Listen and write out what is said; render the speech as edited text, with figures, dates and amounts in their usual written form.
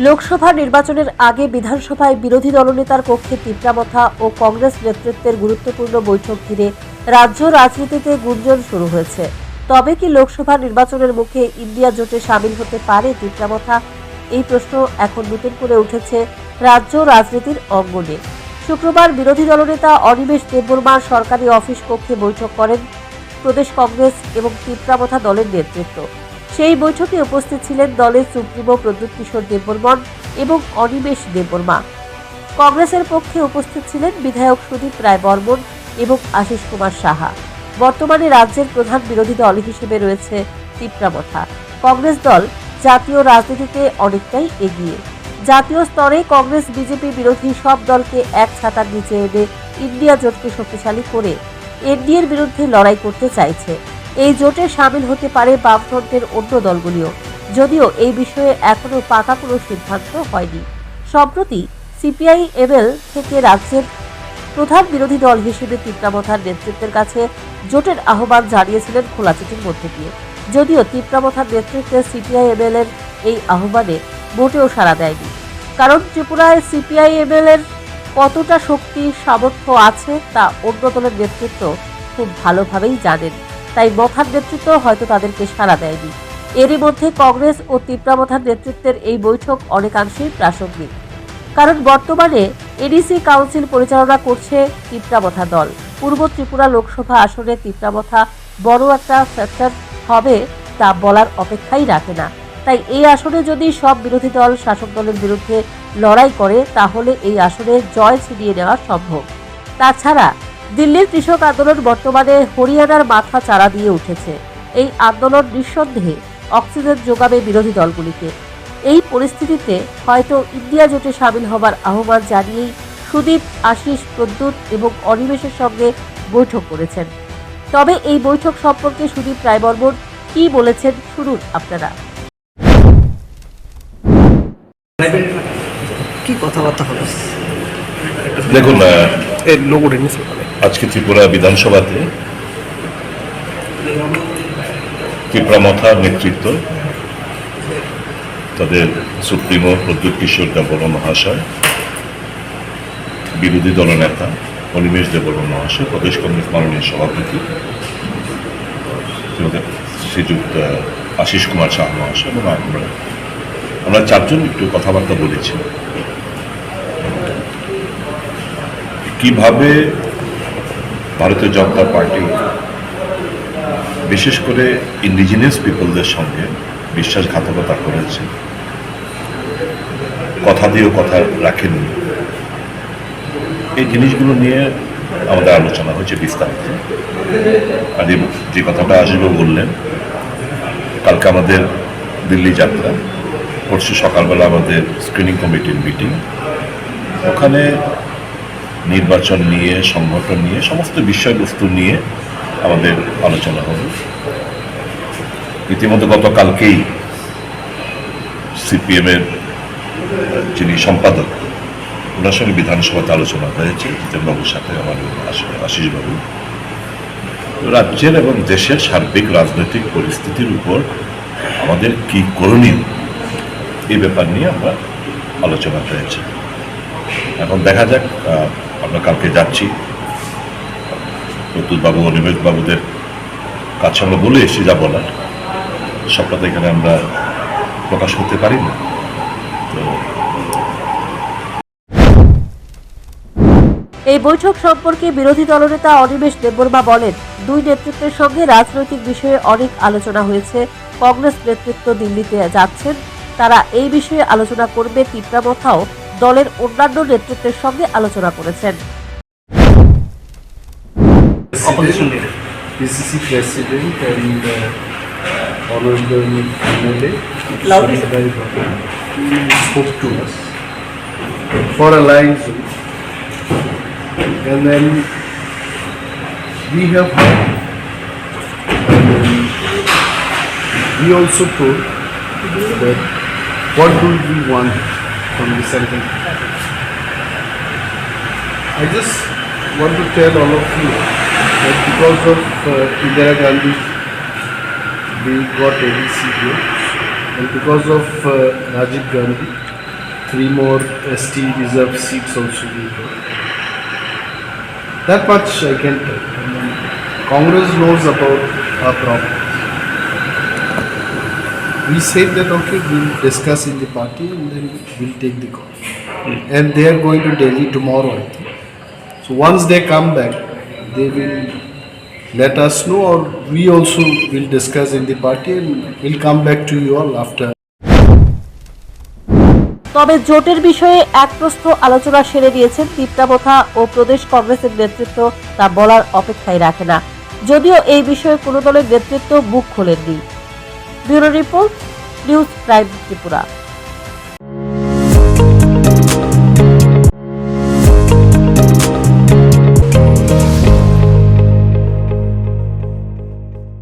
লোকসভা নির্বাচনের আগে বিধানসভায় বিরোধী দলনেতার কক্ষে তীব্রামথা ও কংগ্রেস নেতৃত্বের গুরুত্বপূর্ণ বৈঠক ঘিরে রাজ্য রাজনীতিতে গুঞ্জন শুরু হয়েছে। তবে কি লোকসভা নির্বাচনের মুখে ইন্ডিয়া জোটে সামিল হতে পারে তীব্রামথা? এই প্রশ্ন এখন নতুন করে উঠেছে রাজ্য রাজনীতির অঙ্গনে। শুক্রবার বিরোধী দলনেতা অনিমেষ দেববর্মার সরকারি অফিস কক্ষে বৈঠক করেন প্রদেশ কংগ্রেস এবং তীব্রামথা দলের নেতৃত্ব। সেই বৈঠকে উপস্থিত ছিলেন দলের সুপ্রিমো প্রদ্যুৎ কিশোর দেববর্মন এবং অনিমেষ দেববর্মা। কংগ্রেসের পক্ষে উপস্থিত ছিলেন বিধায়ক সুদীপ রায় বর্মন এবং আশিস কুমার সাহা। বর্তমানে রাজ্যের প্রধান বিরোধী দল হিসেবে রয়েছে তীব্রামথা। কংগ্রেস দল জাতীয় রাজনীতিতে অনেকটাই এগিয়ে। জাতীয় স্তরে কংগ্রেস বিজেপি বিরোধী সব দলকে এক ছাতার নিচে এনে ইন্ডিয়া জোটকে শক্তিশালী করে এনডিএর বিরুদ্ধে লড়াই করতে চাইছে। এই জোটে সামিল হতে পারে বামফ্রন্টের অন্য দলগুলিও, যদিও এই বিষয়ে এখনো পাকা কোনো সিদ্ধান্ত হয়নি। সম্প্রতি সিপিআই-এমএল থেকে রাজ্যের প্রধান বিরোধী দল হিসেবে তীব্রামথার নেতৃত্বের কাছে জোটের আহ্বান জানিয়েছিলেন খোলা চিঠির মধ্যে দিয়ে। যদিও তীব্রামথার নেতৃত্বে সিপিআই-এমএল এর এই আহ্বানে মোটেও সাড়া দেয়নি, কারণ ত্রিপুরায় সিপিআই-এমএল এর কতটা শক্তি সামর্থ্য আছে তা অন্য দলের নেতৃত্ব খুব ভালোভাবেই জানেন। তাই মথার নেতৃত্ব হয়তো তাদেরকে সাড়া দেয়নি। এরই মধ্যে কংগ্রেস ও তীব্রামথার নেতৃত্বের এই বৈঠক অনেকাংশেই প্রাসঙ্গিক, কারণ বর্তমানে এডিসি কাউন্সিল পরিচালনা করছে তীব্রামথা দল। পূর্ব ত্রিপুরা লোকসভা আসনে তীব্রামথা বড় একটা ফ্যাক্টর হবে তা বলার অপেক্ষাই রাখে না। তাই এই আসনে যদি সব বিরোধী দল শাসক দলের বিরুদ্ধে লড়াই করে তাহলে এই আসনে জয় ছিনিয়ে নেওয়া সম্ভব। তাছাড়া দিল্লির কৃষক আন্দোলন বর্তমানে হরিয়ানার মাথা চাড়া দিয়ে উঠেছে। এই আন্দোলন নিঃসন্দেহে অক্সিজেন যোগাবে বিরোধী দলগুলিকে। এই পরিস্থিতিতে হয়তো ইন্ডিয়া জোটে সামিল হবার আহ্বান জানিয়েই সুদীপ, আশিস, প্রদ্যুৎ এবং অনিমেষের সঙ্গে বৈঠক করেছেন। তবে এই বৈঠক সম্পর্কে সুদীপ রায় বর্মন কি বলেছেন শুনুন আপনারা। কি কথাবার্তা হলো? দেখুন, আজকে ত্রিপুরা বিধানসভাতে তীব্রামথার নেতৃত্ব, তাদের সুপ্রিমো প্রদ্যুৎ কিশোর দেববর্মা মহাশয়, বিরোধী দলনেতা অনিমেষ দেববর্মা মহাশয়, প্রদেশ কংগ্রেস মাননীয় সভাপতি শ্রীযুক্ত আশিস কুমার সাহা মহাশয় এবং আমরা চারজন একটু কথাবার্তা বলেছি কিভাবে ভারতীয় জনতা পার্টি বিশেষ করে ইন্ডিজিনিয়াস পিপলদের সঙ্গে বিশ্বাসঘাতকতা করেছে, কথা দিয়েও কথা রাখেনি। এই জিনিসগুলো নিয়ে আমাদের আলোচনা হয়েছে বিস্তারিত। আর যে কথাটা আসবে বললেন, কালকে আমাদের দিল্লি যাত্রা, পরশু সকালবেলা আমাদের স্ক্রিনিং কমিটির মিটিং, ওখানে নির্বাচন নিয়ে, সংগঠন নিয়ে, সমস্ত বিষয়বস্তু নিয়ে আমাদের আলোচনা হবে। ইতিমধ্যে গতকালকেই সিপিএমের যিনি সম্পাদক, ওনার সঙ্গে বিধানসভাতে আলোচনা হয়েছে জিতেনবাবুর সাথে, আমার আশিসবাবু। রাজ্যের এবং দেশের সার্বিক রাজনৈতিক পরিস্থিতির উপর আমাদের কি করণীয়, এই ব্যাপার নিয়ে আমরা আলোচনা হয়েছে। এখন দেখা যাক, আমরা কালকে যাচ্ছি, প্রদ্যুৎবাবু, অনিমেষ বাবুদের কাছে আমরা বলে এসেছি যা বলার, সবটা তো এখানে আমরা প্রকাশ করতে পারি না। তো এই বৈঠক সম্পর্কে বিরোধী দলনেতা অনিমেষ দেববর্মা বলেন, দুই নেতৃত্বের সঙ্গে রাজনৈতিক বিষয়ে অনেক আলোচনা হয়েছে। কংগ্রেস নেতৃত্ব দিল্লিতে যাচ্ছেন, তারা এই বিষয়ে আলোচনা করবে। তীব্রামথাও দলের অন্যান্য নেতৃত্বের সঙ্গে আলোচনা করেছেন। PCC President and Honorable MLA spoke to us for alliance, and then we have heard, and then we also told that what do we want from the center. I just want to tell all of you that because of Indira Gandhi, we got ADC here, and because of Rajiv Gandhi, 3 more ST reserve seats also will go. That much I can tell. Congress knows about our problems. We said that okay, we'll discuss in the party and then we'll take the call. And they are going to Delhi tomorrow, I think. So once they come back, they will let us know, or we also will discuss in the party and we'll come back to you all after. তবে জোটের বিষয়ে এক প্রশ্ন আলোচনা সেরে দিয়েছেন তিপ্রামথা ও প্রদেশ কংগ্রেসের নেতৃত্ব তা বলার অপেক্ষাই রাখে না, যদিও এই বিষয়ে কোনো দলের নেতৃত্ব মুখ খোলেননি। Bureau report, news prime Tripura.